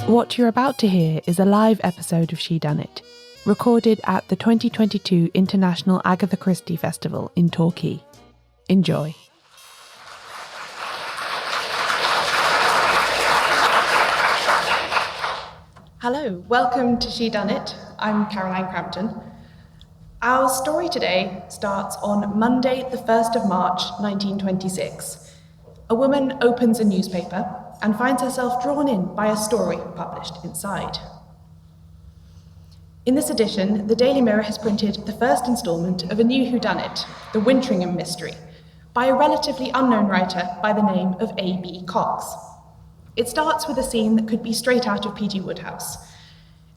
What you're about to hear is a live episode of She Done It, recorded at the 2022 International Agatha Christie Festival in Torquay. Enjoy. Hello, welcome to She Done It. I'm Caroline Crampton. Our story today starts on Monday, the 1st of March, 1926. A woman opens a newspaper and finds herself drawn in by a story published inside. In this edition, the Daily Mirror has printed the first instalment of a new whodunit, The Wintringham Mystery, by a relatively unknown writer by the name of A.B. Cox. It starts with a scene that could be straight out of P.G. Wodehouse.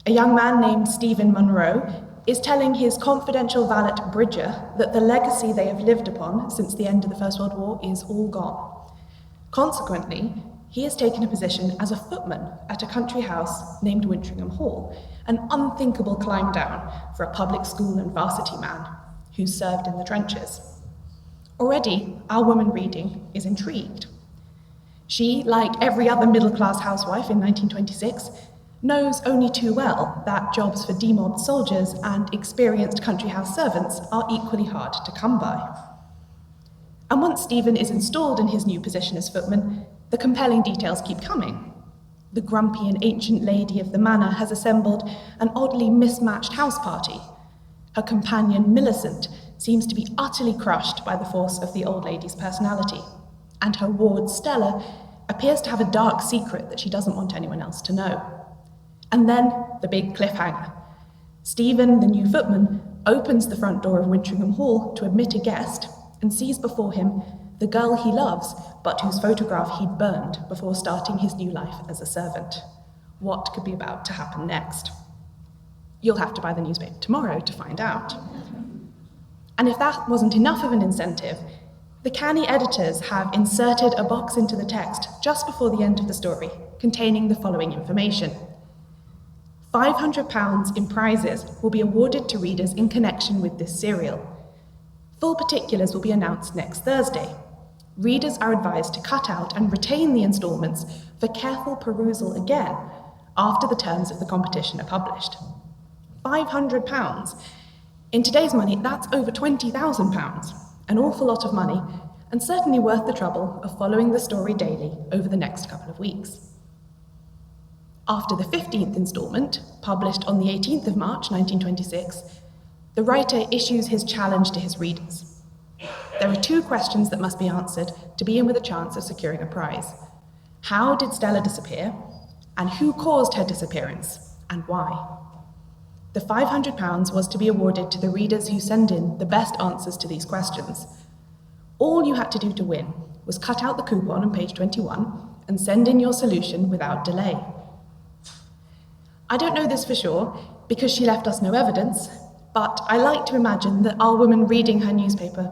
A young man named Stephen Munro is telling his confidential valet Bridger that the legacy they have lived upon since the end of the First World War is all gone. Consequently, he has taken a position as a footman at a country house named Wintringham Hall, an unthinkable climb down for a public school and varsity man who served in the trenches. Already, our woman reading is intrigued. She, like every other middle-class housewife in 1926, knows only too well that jobs for demobbed soldiers and experienced country house servants are equally hard to come by. And once Stephen is installed in his new position as footman, the compelling details keep coming. The grumpy and ancient lady of the manor has assembled an oddly mismatched house party. Her companion, Millicent, seems to be utterly crushed by the force of the old lady's personality, and her ward, Stella, appears to have a dark secret that she doesn't want anyone else to know. And then, the big cliffhanger. Stephen, the new footman, opens the front door of Wintringham Hall to admit a guest and sees before him the girl he loves, but whose photograph he'd burned before starting his new life as a servant. What could be about to happen next? You'll have to buy the newspaper tomorrow to find out. And if that wasn't enough of an incentive, the canny editors have inserted a box into the text just before the end of the story, containing the following information. £500 in prizes will be awarded to readers in connection with this serial. Full particulars will be announced next Thursday. Readers are advised to cut out and retain the instalments for careful perusal again after the terms of the competition are published. £500. In today's money, that's over £20,000, an awful lot of money, and certainly worth the trouble of following the story daily over the next couple of weeks. After the 15th instalment, published on the 18th of March 1926, the writer issues his challenge to his readers. There are two questions that must be answered to be in with a chance of securing a prize. How did Stella disappear? And who caused her disappearance? And why? The £500 was to be awarded to the readers who send in the best answers to these questions. All you had to do to win was cut out the coupon on page 21 and send in your solution without delay. I don't know this for sure because she left us no evidence, but I like to imagine that our woman reading her newspaper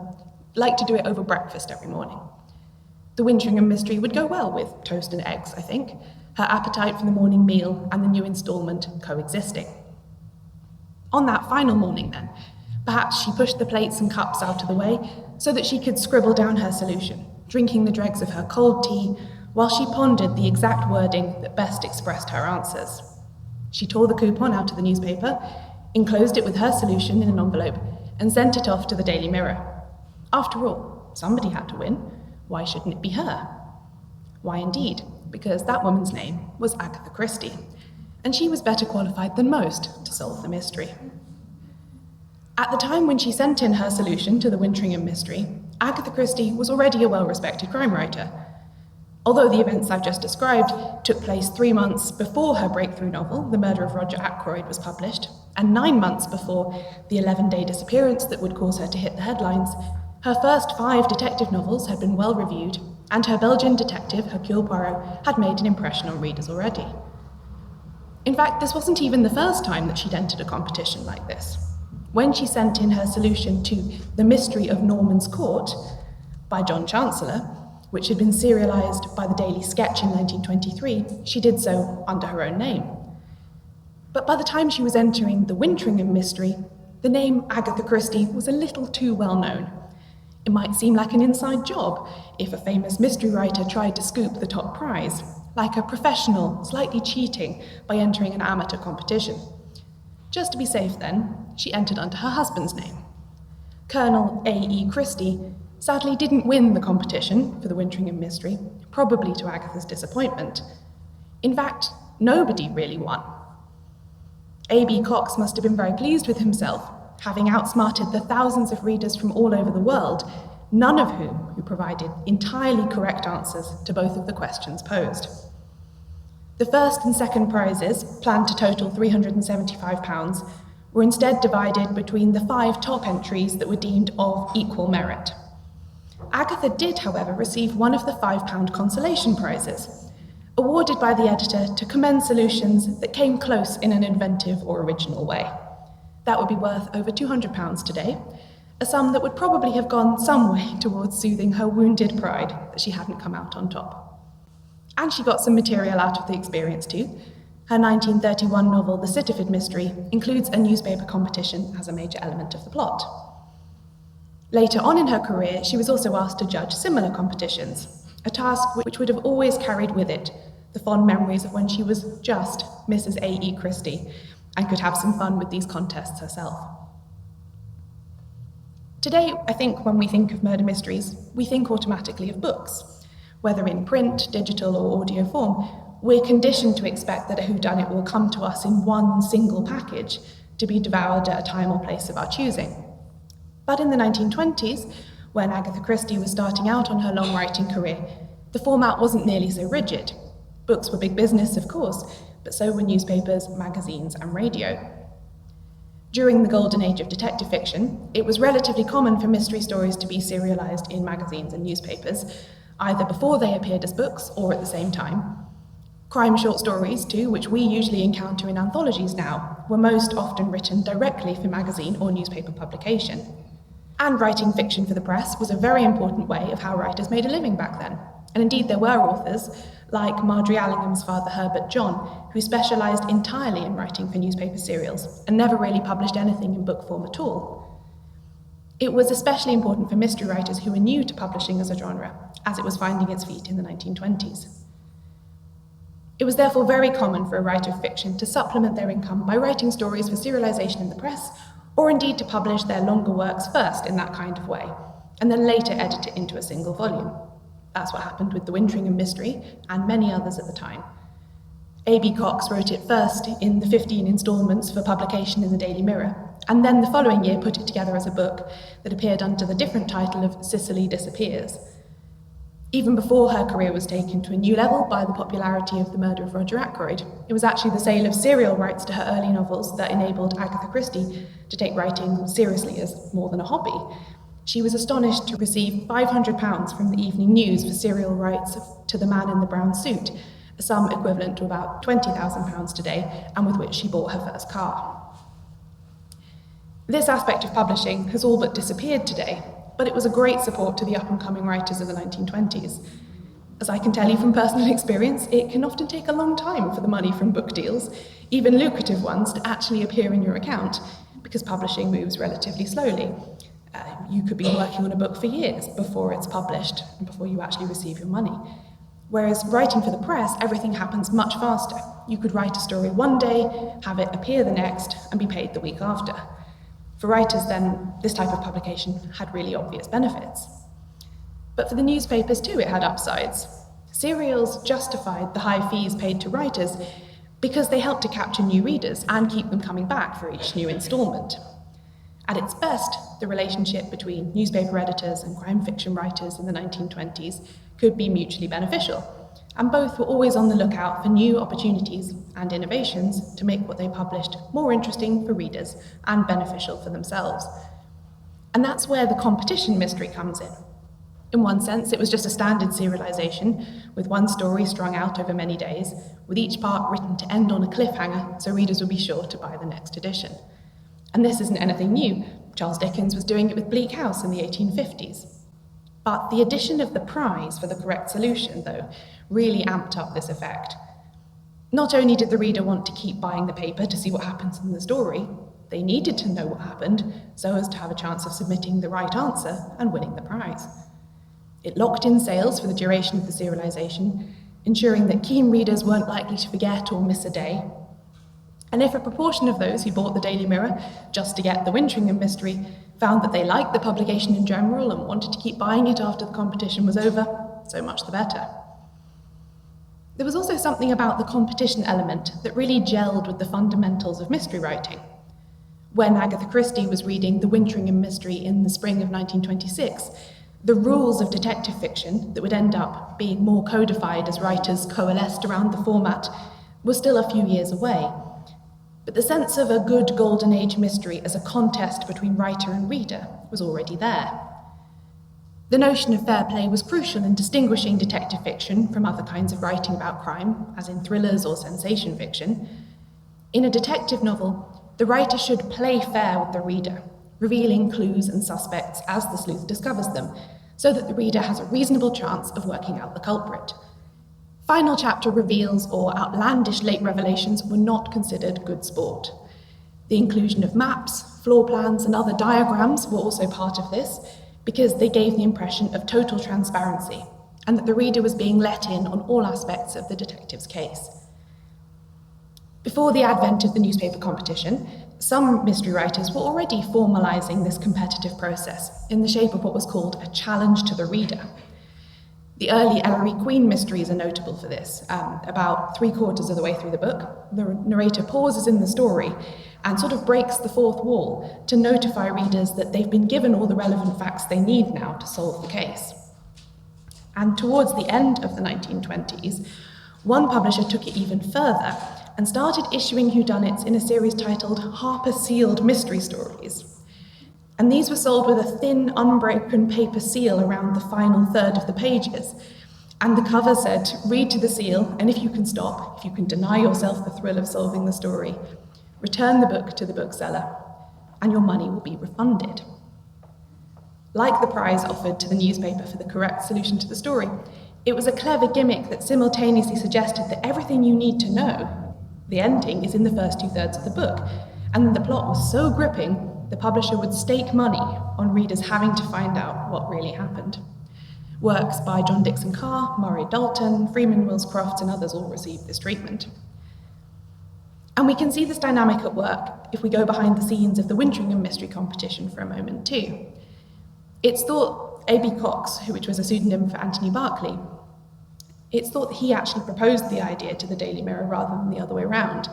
liked to do it over breakfast every morning. The Wintringham Mystery would go well with toast and eggs, I think, her appetite for the morning meal and the new instalment coexisting. On that final morning then, perhaps she pushed the plates and cups out of the way so that she could scribble down her solution, drinking the dregs of her cold tea while she pondered the exact wording that best expressed her answers. She tore the coupon out of the newspaper, enclosed it with her solution in an envelope, and sent it off to the Daily Mirror. After all, somebody had to win. Why shouldn't it be her? Why indeed? Because that woman's name was Agatha Christie, and she was better qualified than most to solve the mystery. At the time when she sent in her solution to the Wintringham Mystery, Agatha Christie was already a well-respected crime writer. Although the events I've just described took place 3 months before her breakthrough novel, The Murder of Roger Ackroyd, was published, and 9 months before the 11-day disappearance that would cause her to hit the headlines, her first 5 detective novels had been well reviewed, and her Belgian detective, Hercule Poirot, had made an impression on readers already. In fact, this wasn't even the first time that she'd entered a competition like this. When she sent in her solution to The Mystery of Norman's Court by John Chancellor, which had been serialized by the Daily Sketch in 1923, she did so under her own name. But by the time she was entering the Wintringham Mystery, the name Agatha Christie was a little too well known. It might seem like an inside job if a famous mystery writer tried to scoop the top prize, like a professional slightly cheating by entering an amateur competition. Just to be safe then, she entered under her husband's name. Colonel A.E. Christie sadly didn't win the competition for the Wintringham Mystery, probably to Agatha's disappointment. In fact, nobody really won. A.B. Cox must have been very pleased with himself, having outsmarted the thousands of readers from all over the world, none of who provided entirely correct answers to both of the questions posed. The first and second prizes, planned to total £375, were instead divided between the 5 top entries that were deemed of equal merit. Agatha did, however, receive one of the £5 consolation prizes, awarded by the editor to commend solutions that came close in an inventive or original way. That would be worth over £200 today, a sum that would probably have gone some way towards soothing her wounded pride that she hadn't come out on top. And she got some material out of the experience too. Her 1931 novel, The Sittaford Mystery, includes a newspaper competition as a major element of the plot. Later on in her career, she was also asked to judge similar competitions, a task which would have always carried with it the fond memories of when she was just Mrs. A.E. Christie and could have some fun with these contests herself. Today, I think when we think of murder mysteries, we think automatically of books. Whether in print, digital, or audio form, we're conditioned to expect that a whodunit will come to us in one single package to be devoured at a time or place of our choosing. But in the 1920s, when Agatha Christie was starting out on her long writing career, the format wasn't nearly so rigid. Books were big business, of course, but so were newspapers, magazines, and radio. During the golden age of detective fiction, it was relatively common for mystery stories to be serialized in magazines and newspapers, either before they appeared as books or at the same time. Crime short stories, too, which we usually encounter in anthologies now, were most often written directly for magazine or newspaper publication. And writing fiction for the press was a very important way of how writers made a living back then. And indeed there were authors, like Marjorie Allingham's father Herbert John, who specialised entirely in writing for newspaper serials and never really published anything in book form at all. It was especially important for mystery writers who were new to publishing as a genre, as it was finding its feet in the 1920s. It was therefore very common for a writer of fiction to supplement their income by writing stories for serialization in the press, or indeed to publish their longer works first in that kind of way, and then later edit it into a single volume. That's what happened with The Wintringham Mystery, and many others at the time. A.B. Cox wrote it first in the 15 instalments for publication in the Daily Mirror, and then the following year put it together as a book that appeared under the different title of Cicely Disappears. Even before her career was taken to a new level by the popularity of The Murder of Roger Ackroyd, it was actually the sale of serial rights to her early novels that enabled Agatha Christie to take writing seriously as more than a hobby. She was astonished to receive £500 from the Evening News for serial rights to The Man in the Brown Suit, a sum equivalent to about £20,000 today, and with which she bought her first car. This aspect of publishing has all but disappeared today, but it was a great support to the up-and-coming writers of the 1920s. As I can tell you from personal experience, it can often take a long time for the money from book deals, even lucrative ones, to actually appear in your account, because publishing moves relatively slowly. You could be working on a book for years before it's published and before you actually receive your money. Whereas writing for the press, everything happens much faster. You could write a story one day, have it appear the next, and be paid the week after. For writers then, this type of publication had really obvious benefits. But for the newspapers too, it had upsides. Serials justified the high fees paid to writers because they helped to capture new readers and keep them coming back for each new instalment. At its best, the relationship between newspaper editors and crime fiction writers in the 1920s could be mutually beneficial, and both were always on the lookout for new opportunities and innovations to make what they published more interesting for readers and beneficial for themselves. And that's where the competition mystery comes in. In one sense, it was just a standard serialization, with one story strung out over many days, with each part written to end on a cliffhanger so readers would be sure to buy the next edition. And this isn't anything new. Charles Dickens was doing it with Bleak House in the 1850s. But the addition of the prize for the correct solution, though, really amped up this effect. Not only did the reader want to keep buying the paper to see what happens in the story, they needed to know what happened so as to have a chance of submitting the right answer and winning the prize. It locked in sales for the duration of the serialization, ensuring that keen readers weren't likely to forget or miss a day. And if a proportion of those who bought the Daily Mirror just to get the Wintringham mystery found that they liked the publication in general and wanted to keep buying it after the competition was over, so much the better. There was also something about the competition element that really gelled with the fundamentals of mystery writing. When Agatha Christie was reading the Wintringham mystery in the spring of 1926, the rules of detective fiction that would end up being more codified as writers coalesced around the format were still a few years away. But the sense of a good golden age mystery as a contest between writer and reader was already there. The notion of fair play was crucial in distinguishing detective fiction from other kinds of writing about crime, as in thrillers or sensation fiction. In a detective novel, the writer should play fair with the reader, revealing clues and suspects as the sleuth discovers them, so that the reader has a reasonable chance of working out the culprit. Final chapter reveals or outlandish late revelations were not considered good sport. The inclusion of maps, floor plans, and other diagrams were also part of this, because they gave the impression of total transparency, and that the reader was being let in on all aspects of the detective's case. Before the advent of the newspaper competition, some mystery writers were already formalizing this competitive process in the shape of what was called a challenge to the reader. The early Ellery Queen mysteries are notable for this. About 3/4 of the way through the book, the narrator pauses in the story and sort of breaks the fourth wall to notify readers that they've been given all the relevant facts they need now to solve the case. And towards the end of the 1920s, one publisher took it even further and started issuing whodunits in a series titled Harper Sealed Mystery Stories. And these were sold with a thin, unbroken paper seal around the final third of the pages. And the cover said, "Read to the seal, and if you can stop, if you can deny yourself the thrill of solving the story, return the book to the bookseller, and your money will be refunded." Like the prize offered to the newspaper for the correct solution to the story, it was a clever gimmick that simultaneously suggested that everything you need to know, the ending, is in the first 2/3 of the book, and that the plot was so gripping, the publisher would stake money on readers having to find out what really happened. Works by John Dixon Carr, Murray Dalton, Freeman Wills Crofts, and others all received this treatment. And we can see this dynamic at work if we go behind the scenes of the Wintringham mystery competition for a moment too. It's thought A.B. Cox, which was a pseudonym for Anthony Barkley, it's thought that he actually proposed the idea to the Daily Mirror rather than the other way around.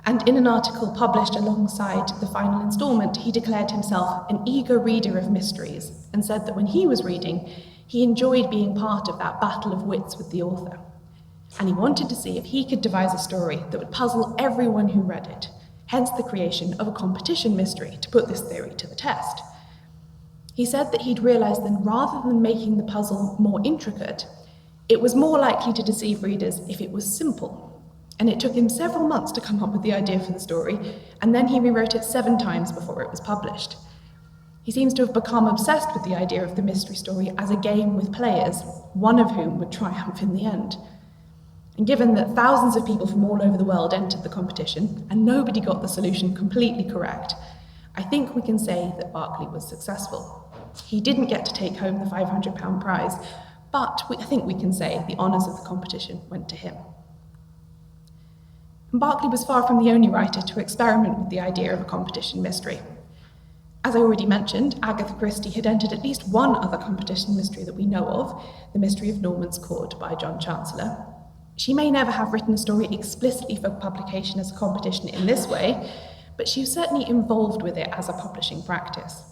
And in an article published alongside the final instalment, he declared himself an eager reader of mysteries and said that when he was reading, he enjoyed being part of that battle of wits with the author. And he wanted to see if he could devise a story that would puzzle everyone who read it, hence the creation of a competition mystery to put this theory to the test. He said that he'd realized that rather than making the puzzle more intricate, it was more likely to deceive readers if it was simple. And it took him several months to come up with the idea for the story, and then he rewrote it 7 times before it was published. He seems to have become obsessed with the idea of the mystery story as a game with players, one of whom would triumph in the end. And given that thousands of people from all over the world entered the competition, and nobody got the solution completely correct, I think we can say that Barkley was successful. He didn't get to take home the £500 prize, but I think we can say the honours of the competition went to him. And Barkley was far from the only writer to experiment with the idea of a competition mystery. As I already mentioned, Agatha Christie had entered at least one other competition mystery that we know of, The Mystery of Norman's Court by John Chancellor. She may never have written a story explicitly for publication as a competition in this way, but she was certainly involved with it as a publishing practice.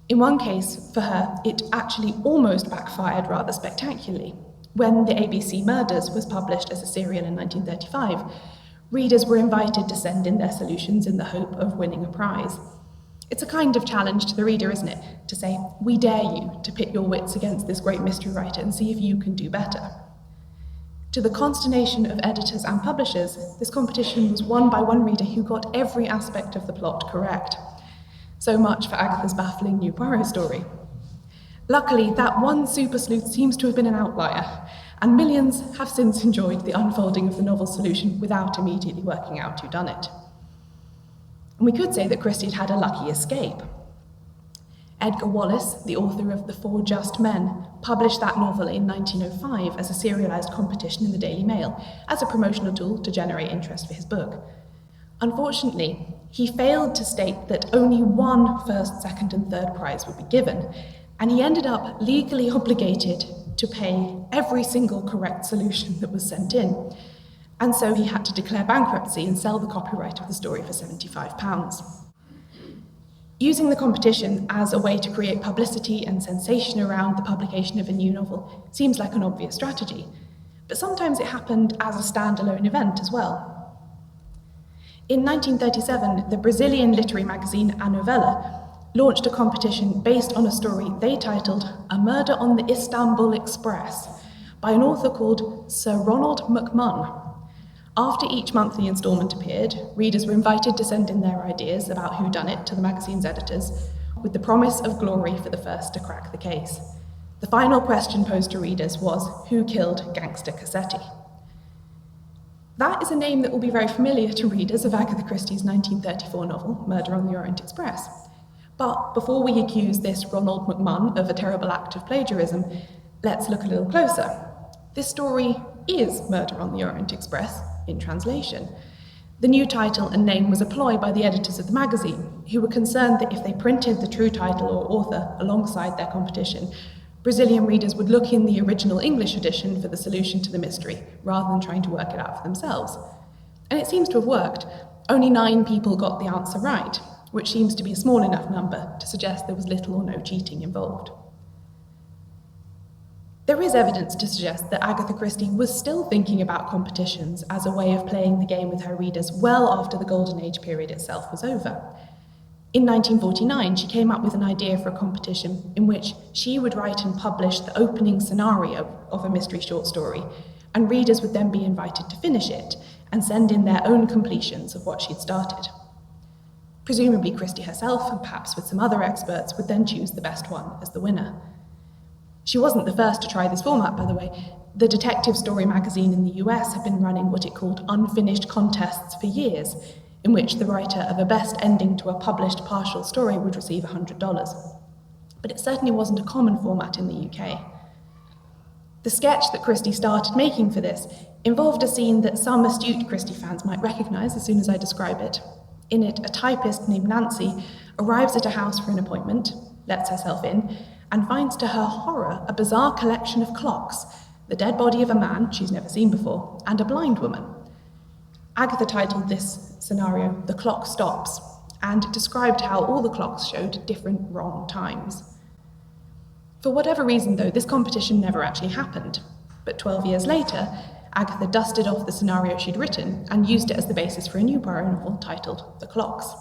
In one case, for her, it actually almost backfired rather spectacularly. When The ABC Murders was published as a serial in 1935, readers were invited to send in their solutions in the hope of winning a prize. It's a kind of challenge to the reader, isn't it? To say, we dare you to pit your wits against this great mystery writer and see if you can do better. To the consternation of editors and publishers, this competition was won by one reader who got every aspect of the plot correct. So much for Agatha's baffling new Poirot story. Luckily, that one super sleuth seems to have been an outlier, and millions have since enjoyed the unfolding of the novel's solution without immediately working out whodunit. And we could say that Christie had had a lucky escape. Edgar Wallace, the author of The Four Just Men, published that novel in 1905 as a serialised competition in the Daily Mail, as a promotional tool to generate interest for his book. Unfortunately, he failed to state that only one first, second, and third prize would be given, and he ended up legally obligated to pay every single correct solution that was sent in. And so he had to declare bankruptcy and sell the copyright of the story for £75. Using the competition as a way to create publicity and sensation around the publication of a new novel seems like an obvious strategy, but sometimes it happened as a standalone event as well. In 1937, the Brazilian literary magazine A Novela launched a competition based on a story they titled A Murder on the Istanbul Express by an author called Sir Ronald McMunn. After each monthly instalment appeared, readers were invited to send in their ideas about whodunit to the magazine's editors, with the promise of glory for the first to crack the case. The final question posed to readers was, who killed Gangster Cassetti? That is a name that will be very familiar to readers of Agatha Christie's 1934 novel, Murder on the Orient Express. But before we accuse this Ronald McMunn of a terrible act of plagiarism, let's look a little closer. This story is Murder on the Orient Express, in translation. The new title and name was a ploy by the editors of the magazine, who were concerned that if they printed the true title or author alongside their competition, Brazilian readers would look in the original English edition for the solution to the mystery, rather than trying to work it out for themselves. And it seems to have worked. Only 9 people got the answer right, which seems to be a small enough number to suggest there was little or no cheating involved. There is evidence to suggest that Agatha Christie was still thinking about competitions as a way of playing the game with her readers well after the Golden Age period itself was over. In 1949, she came up with an idea for a competition in which she would write and publish the opening scenario of a mystery short story, and readers would then be invited to finish it and send in their own completions of what she'd started. Presumably Christie herself, and perhaps with some other experts, would then choose the best one as the winner. She wasn't the first to try this format, by the way. The detective story magazine in the US had been running what it called unfinished contests for years, in which the writer of a best ending to a published partial story would receive $100. But it certainly wasn't a common format in the UK. The sketch that Christie started making for this involved a scene that some astute Christie fans might recognise as soon as I describe it. In it, a typist named Nancy arrives at a house for an appointment, lets herself in, and finds to her horror a bizarre collection of clocks, the dead body of a man she's never seen before, and a blind woman. Agatha titled this scenario "The Clock Stops," and described how all the clocks showed different wrong times. For whatever reason, though, this competition never actually happened, but 12 years later, Agatha dusted off the scenario she'd written and used it as the basis for a new Poirot novel titled The Clocks.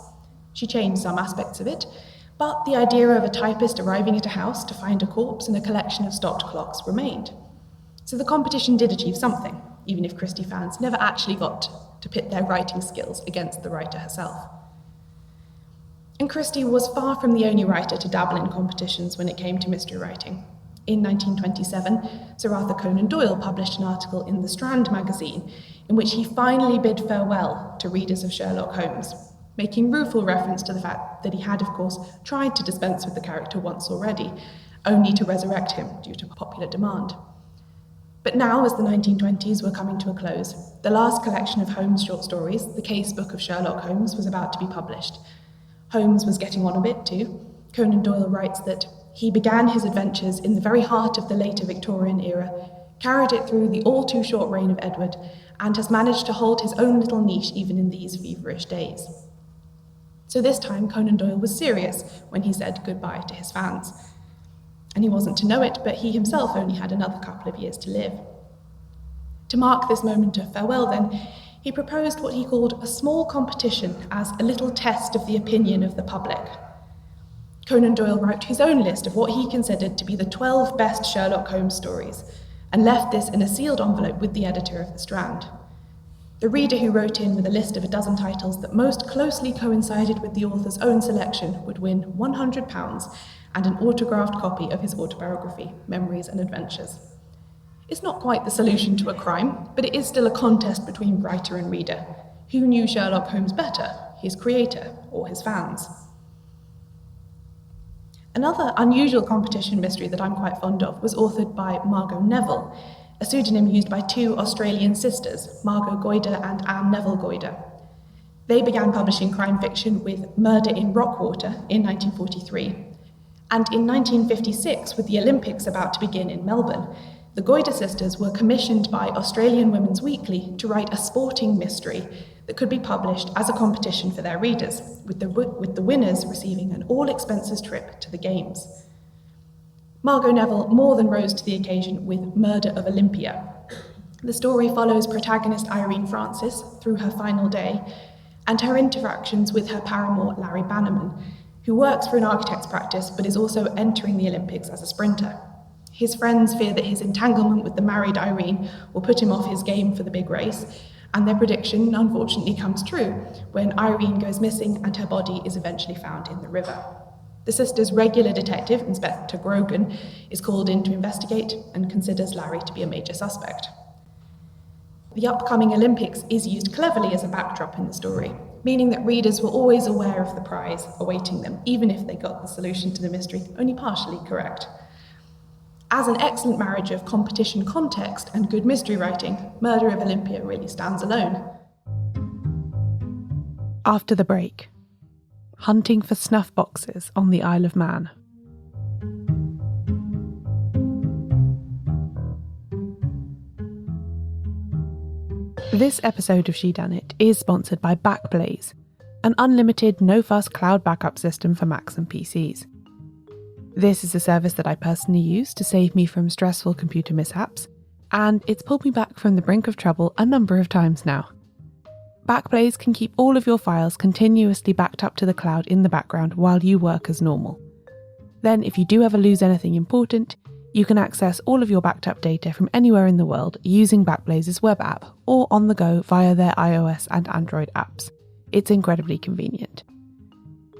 She changed some aspects of it, but the idea of a typist arriving at a house to find a corpse and a collection of stopped clocks remained. So the competition did achieve something, even if Christie fans never actually got to pit their writing skills against the writer herself. And Christie was far from the only writer to dabble in competitions when it came to mystery writing. In 1927, Sir Arthur Conan Doyle published an article in The Strand magazine in which he finally bid farewell to readers of Sherlock Holmes, making rueful reference to the fact that he had, of course, tried to dispense with the character once already, only to resurrect him due to popular demand. But now, as the 1920s were coming to a close, the last collection of Holmes short stories, The Case Book of Sherlock Holmes, was about to be published. Holmes was getting on a bit too. Conan Doyle writes that he began his adventures in the very heart of the later Victorian era, carried it through the all-too-short reign of Edward, and has managed to hold his own little niche even in these feverish days. So this time, Conan Doyle was serious when he said goodbye to his fans. And he wasn't to know it, but he himself only had another couple of years to live. To mark this moment of farewell, then, he proposed what he called a small competition as a little test of the opinion of the public. Conan Doyle wrote his own list of what he considered to be the 12 best Sherlock Holmes stories, and left this in a sealed envelope with the editor of The Strand. The reader who wrote in with a list of a dozen titles that most closely coincided with the author's own selection would win £100 and an autographed copy of his autobiography, Memories and Adventures. It's not quite the solution to a crime, but it is still a contest between writer and reader. Who knew Sherlock Holmes better, his creator or his fans? Another unusual competition mystery that I'm quite fond of was authored by Margo Neville, a pseudonym used by two Australian sisters, Margo Goyder and Anne Neville Goyder. They began publishing crime fiction with Murder in Rockwater in 1943. And in 1956, with the Olympics about to begin in Melbourne, the Goyder sisters were commissioned by Australian Women's Weekly to write a sporting mystery that could be published as a competition for their readers, with the winners receiving an all-expenses trip to the Games. Margo Neville more than rose to the occasion with Murder of Olympia. The story follows protagonist Irene Francis through her final day and her interactions with her paramour Larry Bannerman, who works for an architect's practice but is also entering the Olympics as a sprinter. His friends fear that his entanglement with the married Irene will put him off his game for the big race, and their prediction unfortunately comes true when Irene goes missing and her body is eventually found in the river. The sisters' regular detective, Inspector Grogan, is called in to investigate and considers Larry to be a major suspect. The upcoming Olympics is used cleverly as a backdrop in the story, meaning that readers were always aware of the prize awaiting them, even if they got the solution to the mystery only partially correct. As an excellent marriage of competition context and good mystery writing, Murder of Olympia really stands alone. After the break, hunting for snuff boxes on the Isle of Man. This episode of Shedunnit is sponsored by Backblaze, an unlimited, no-fuss cloud backup system for Macs and PCs. This is a service that I personally use to save me from stressful computer mishaps, and it's pulled me back from the brink of trouble a number of times now. Backblaze can keep all of your files continuously backed up to the cloud in the background while you work as normal. Then, if you do ever lose anything important, you can access all of your backed up data from anywhere in the world using Backblaze's web app or on the go via their iOS and Android apps. It's incredibly convenient.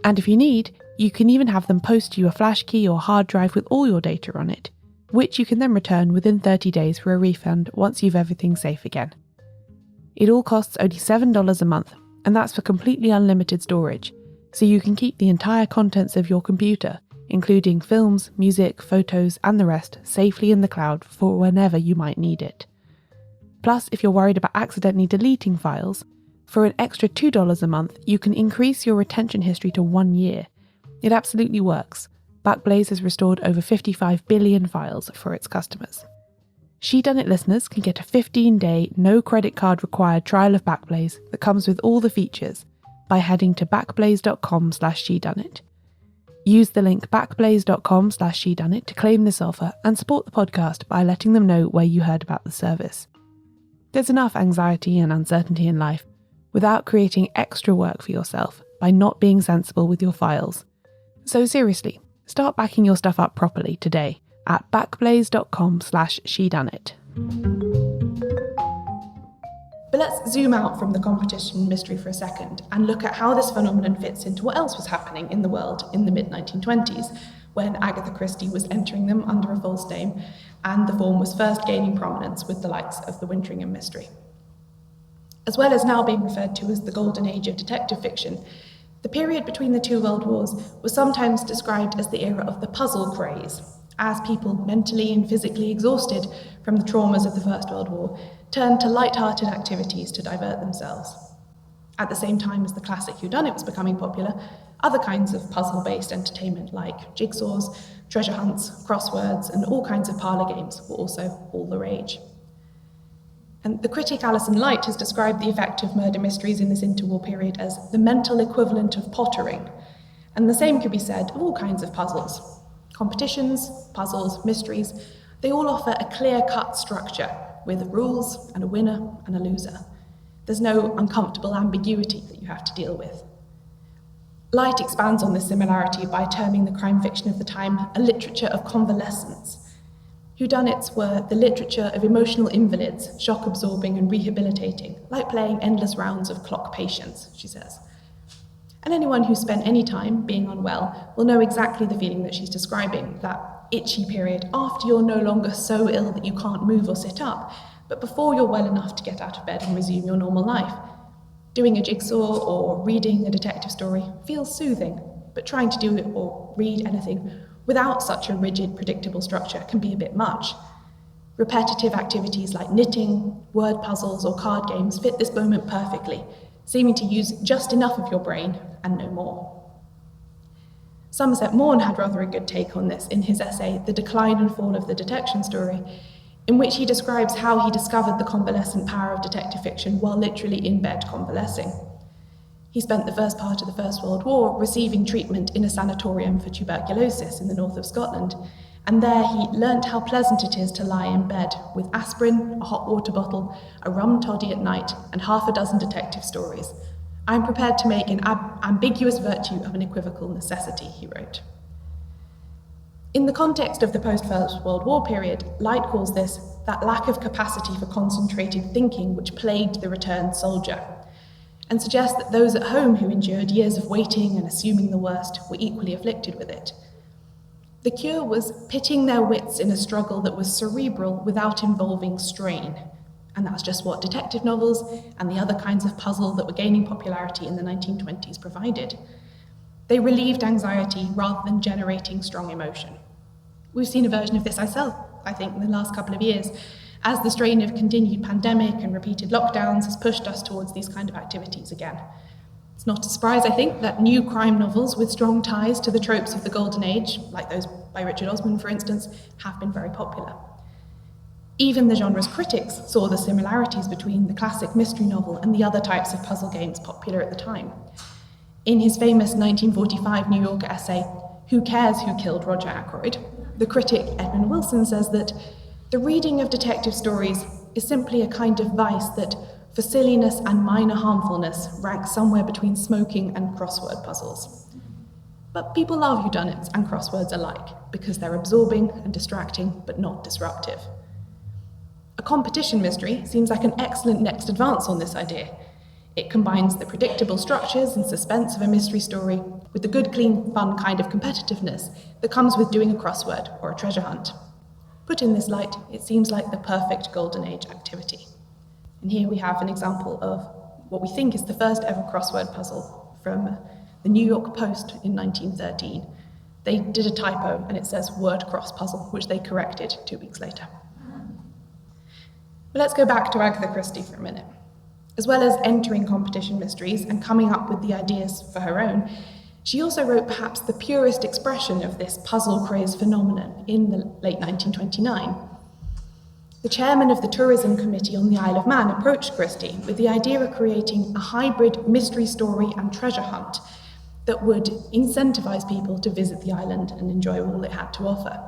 And if you need, you can even have them post you a flash key or hard drive with all your data on it, which you can then return within 30 days for a refund once you've everything safe again. It all costs only $7 a month, and that's for completely unlimited storage, so you can keep the entire contents of your computer, including films, music, photos, and the rest, safely in the cloud for whenever you might need it. Plus, if you're worried about accidentally deleting files, for an extra $2 a month, you can increase your retention history to 1 year. It absolutely works. Backblaze has restored over 55 billion files for its customers. Shedunnit listeners can get a 15-day, no credit card required trial of Backblaze that comes with all the features by heading to backblaze.com/shedunnit. Use the link backblaze.com/shedunnit to claim this offer and support the podcast by letting them know where you heard about the service. There's enough anxiety and uncertainty in life without creating extra work for yourself by not being sensible with your files. So seriously, start backing your stuff up properly today at backblaze.com/shedunnit. But let's zoom out from the competition mystery for a second and look at how this phenomenon fits into what else was happening in the world in the mid-1920s, when Agatha Christie was entering them under a false name and the form was first gaining prominence with the likes of the Wintringham mystery. As well as now being referred to as the golden age of detective fiction, the period between the two world wars was sometimes described as the era of the puzzle craze, as people, mentally and physically exhausted from the traumas of the First World War, turned to light-hearted activities to divert themselves. At the same time as the classic whodunit was becoming popular, other kinds of puzzle-based entertainment like jigsaws, treasure hunts, crosswords, and all kinds of parlour games were also all the rage. And the critic Alison Light has described the effect of murder mysteries in this interwar period as the mental equivalent of pottering, and the same could be said of all kinds of puzzles. Competitions, puzzles, mysteries, they all offer a clear-cut structure with rules and a winner and a loser. There's no uncomfortable ambiguity that you have to deal with. Light expands on this similarity by terming the crime fiction of the time a literature of convalescence. Whodunits were the literature of emotional invalids, shock-absorbing and rehabilitating, like playing endless rounds of clock patience, she says. And anyone who's spent any time being unwell will know exactly the feeling that she's describing, that itchy period after you're no longer so ill that you can't move or sit up, but before you're well enough to get out of bed and resume your normal life. Doing a jigsaw or reading a detective story feels soothing, but trying to do it or read anything without such a rigid, predictable structure can be a bit much. Repetitive activities like knitting, word puzzles, or card games fit this moment perfectly, seeming to use just enough of your brain and no more. Somerset Maugham had rather a good take on this in his essay, The Decline and Fall of the Detection Story, in which he describes how he discovered the convalescent power of detective fiction while literally in bed convalescing. He spent the first part of the First World War receiving treatment in a sanatorium for tuberculosis in the north of Scotland, and there he learnt how pleasant it is to lie in bed with aspirin, a hot water bottle, a rum toddy at night, and half a dozen detective stories. I am prepared to make an ambiguous virtue of an equivocal necessity, he wrote. In the context of the post-First World War period, Light calls this that lack of capacity for concentrated thinking which plagued the returned soldier, and suggests that those at home who endured years of waiting and assuming the worst were equally afflicted with it. The cure was pitting their wits in a struggle that was cerebral without involving strain, and that's just what detective novels and the other kinds of puzzle that were gaining popularity in the 1920s provided. They relieved anxiety rather than generating strong emotion. We've seen a version of this ourselves, I think, in the last couple of years, as the strain of continued pandemic and repeated lockdowns has pushed us towards these kind of activities again. It's not a surprise, I think, that new crime novels with strong ties to the tropes of the Golden Age, like those by Richard Osman, for instance, have been very popular. Even the genre's critics saw the similarities between the classic mystery novel and the other types of puzzle games popular at the time. In his famous 1945 New Yorker essay, Who Cares Who Killed Roger Ackroyd?, the critic Edmund Wilson says that the reading of detective stories is simply a kind of vice that, for silliness and minor harmfulness, ranks somewhere between smoking and crossword puzzles. But people love whodunits and crosswords alike because they're absorbing and distracting, but not disruptive. A competition mystery seems like an excellent next advance on this idea. It combines the predictable structures and suspense of a mystery story with the good, clean, fun kind of competitiveness that comes with doing a crossword or a treasure hunt. Put in this light, it seems like the perfect Golden Age activity. And here we have an example of what we think is the first ever crossword puzzle from the New York Post in 1913. They did a typo and it says word cross puzzle, which they corrected 2 weeks later. But let's go back to Agatha Christie for a minute. As well as entering competition mysteries and coming up with the ideas for her own, she also wrote perhaps the purest expression of this puzzle craze phenomenon in the late 1929. The chairman of the Tourism Committee on the Isle of Man approached Christie with the idea of creating a hybrid mystery story and treasure hunt that would incentivize people to visit the island and enjoy all it had to offer.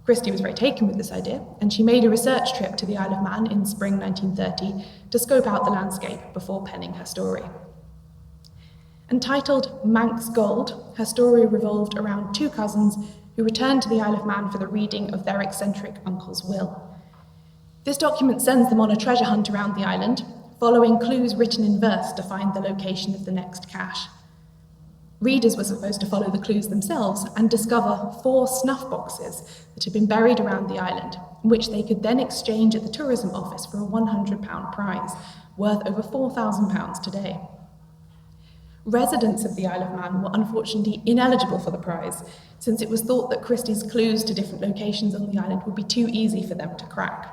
Christie was very taken with this idea, and she made a research trip to the Isle of Man in spring 1930 to scope out the landscape before penning her story. Entitled Manx Gold, her story revolved around two cousins who returned to the Isle of Man for the reading of their eccentric uncle's will. This document sends them on a treasure hunt around the island, following clues written in verse to find the location of the next cache. Readers were supposed to follow the clues themselves and discover 4 snuff boxes that had been buried around the island, which they could then exchange at the tourism office for a £100 prize, worth over £4,000 today. Residents of the Isle of Man were unfortunately ineligible for the prize, since it was thought that Christie's clues to different locations on the island would be too easy for them to crack.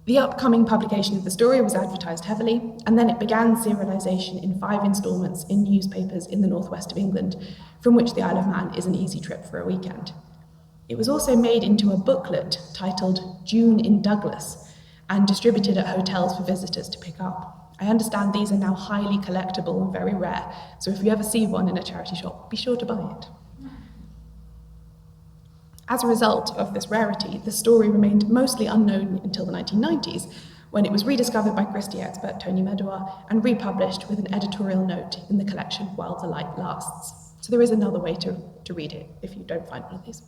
The upcoming publication of the story was advertised heavily, and then it began serialisation in 5 instalments in newspapers in the northwest of England, from which the Isle of Man is an easy trip for a weekend. It was also made into a booklet titled June in Douglas, and distributed at hotels for visitors to pick up. I understand these are now highly collectible and very rare, so if you ever see one in a charity shop, be sure to buy it. As a result of this rarity, the story remained mostly unknown until the 1990s, when it was rediscovered by Christie expert Tony Medawar and republished with an editorial note in the collection While the Light Lasts. So there is another way to read it if you don't find one of these.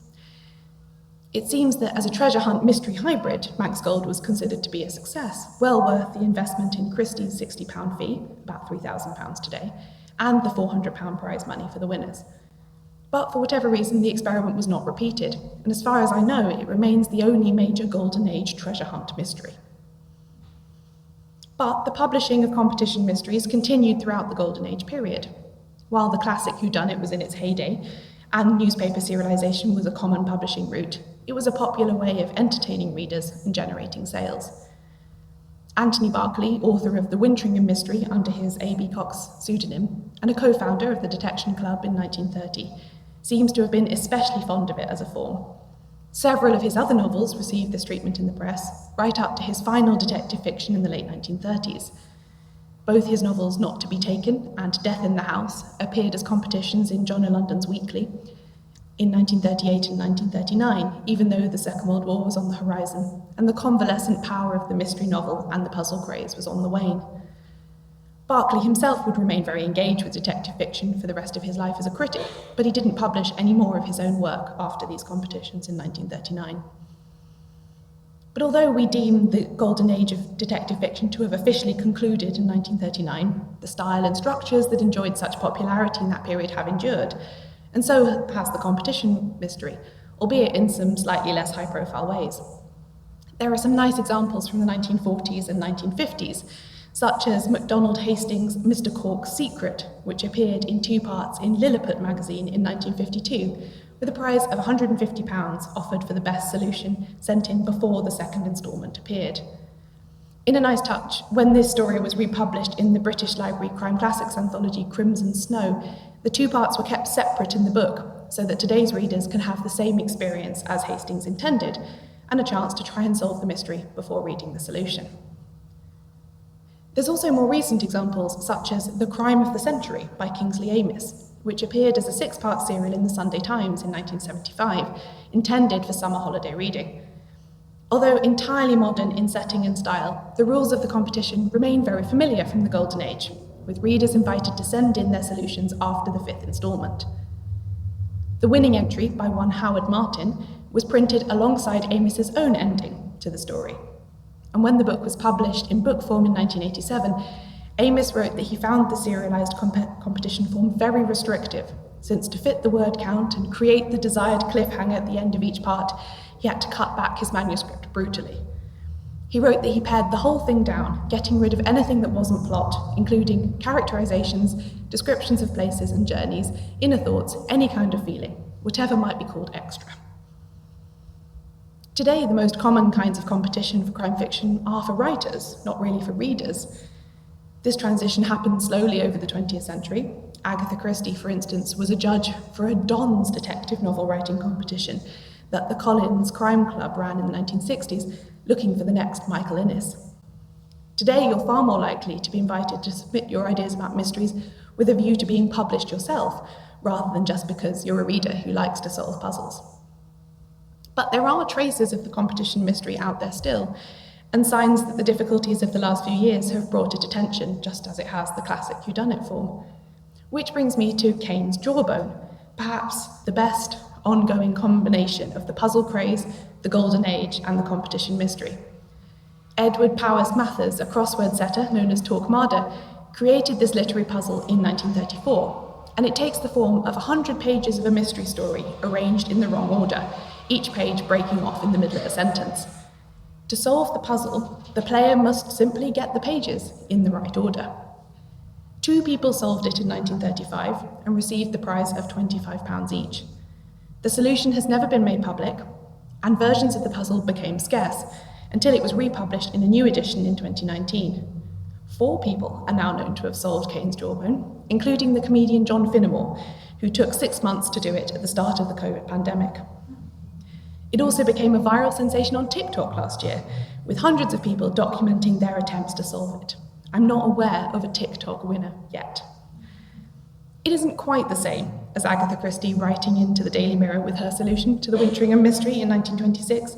It seems that as a treasure hunt mystery hybrid, Manx Gold was considered to be a success, well worth the investment in Christie's £60 fee, about £3,000 today, and the £400 prize money for the winners. But for whatever reason, the experiment was not repeated, and as far as I know, it remains the only major Golden Age treasure hunt mystery. But the publishing of competition mysteries continued throughout the Golden Age period. While the classic whodunit was in its heyday, and newspaper serialization was a common publishing route. It was a popular way of entertaining readers and generating sales. Anthony Barkley, author of The Wintringham Mystery under his A.B. Cox pseudonym, and a co-founder of the Detection Club in 1930, seems to have been especially fond of it as a form. Several of his other novels received this treatment in the press, right up to his final detective fiction in the late 1930s. Both his novels Not to be Taken and Death in the House appeared as competitions in John o' London's Weekly in 1938 and 1939, even though the Second World War was on the horizon, and the convalescent power of the mystery novel and the puzzle craze was on the wane. Barkley himself would remain very engaged with detective fiction for the rest of his life as a critic, but he didn't publish any more of his own work after these competitions in 1939. But although we deem the golden age of detective fiction to have officially concluded in 1939, the style and structures that enjoyed such popularity in that period have endured, and so has the competition mystery, albeit in some slightly less high-profile ways. There are some nice examples from the 1940s and 1950s, such as Macdonald Hastings' Mr. Cork's Secret, which appeared in 2 parts in Lilliput magazine in 1952, with a prize of £150 offered for the best solution sent in before the second instalment appeared. In a nice touch, when this story was republished in the British Library Crime Classics anthology Crimson Snow, the 2 parts were kept separate in the book, so that today's readers can have the same experience as Hastings intended, and a chance to try and solve the mystery before reading the solution. There's also more recent examples, such as The Crime of the Century by Kingsley Amis, which appeared as a 6-part serial in the Sunday Times in 1975, intended for summer holiday reading. Although entirely modern in setting and style, the rules of the competition remain very familiar from the Golden Age, with readers invited to send in their solutions after the 5th instalment. The winning entry, by one Howard Martin, was printed alongside Amis's own ending to the story. And when the book was published in book form in 1987, Amis wrote that he found the serialized competition form very restrictive, since to fit the word count and create the desired cliffhanger at the end of each part, he had to cut back his manuscript brutally. He wrote that he pared the whole thing down, getting rid of anything that wasn't plot, including characterizations, descriptions of places and journeys, inner thoughts, any kind of feeling, whatever might be called extra. Today, the most common kinds of competition for crime fiction are for writers, not really for readers. This transition happened slowly over the 20th century. Agatha Christie, for instance, was a judge for a Don's detective novel writing competition that the Collins Crime Club ran in the 1960s, looking for the next Michael Innes. Today, you're far more likely to be invited to submit your ideas about mysteries with a view to being published yourself, rather than just because you're a reader who likes to solve puzzles. But there are traces of the competition mystery out there still, and signs that the difficulties of the last few years have brought it attention, just as it has the classic whodunit form. Which brings me to Kane's Jawbone, perhaps the best ongoing combination of the puzzle craze, the Golden Age, and the competition mystery. Edward Powys Mathers, a crossword setter known as Torquemada, created this literary puzzle in 1934, and it takes the form of 100 pages of a mystery story arranged in the wrong order, each page breaking off in the middle of a sentence. To solve the puzzle, the player must simply get the pages in the right order. 2 people solved it in 1935 and received the prize of £25 each. The solution has never been made public, and versions of the puzzle became scarce until it was republished in a new edition in 2019. 4 people are now known to have solved Kane's Jawbone, including the comedian John Finnemore, who took 6 months to do it at the start of the COVID pandemic. It also became a viral sensation on TikTok last year, with hundreds of people documenting their attempts to solve it. I'm not aware of a TikTok winner yet. It isn't quite the same as Agatha Christie writing into the Daily Mirror with her solution to the Wintringham mystery in 1926,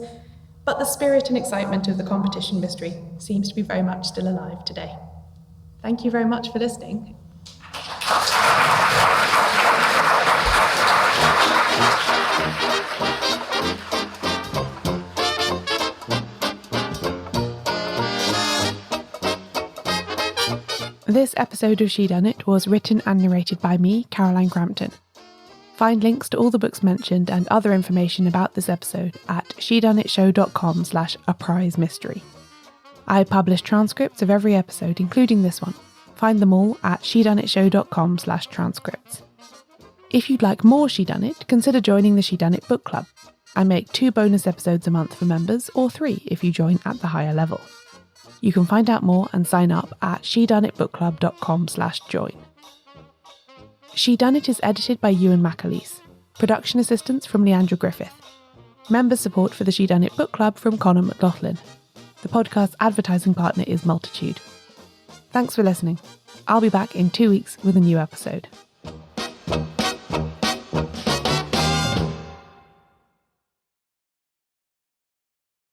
but the spirit and excitement of the competition mystery seems to be very much still alive today. Thank you very much for listening. This episode of Shedunnit was written and narrated by me, Caroline Crampton. Find links to all the books mentioned and other information about this episode at shedunnitshow.com/aprizemystery. I publish transcripts of every episode, including this one. Find them all at shedunnitshow.com/transcripts. If you'd like more She Done It, consider joining the She Done It book club. I make 2 bonus episodes a month for members, or 3 if you join at the higher level. You can find out more and sign up at shedoneitbookclub.com/join. She Done It is edited by Ewan McAleese. Production assistance from Leandra Griffith. Member support for the She Done It book club from Connor McLaughlin. The podcast's advertising partner is Multitude. Thanks for listening. I'll be back in 2 weeks with a new episode.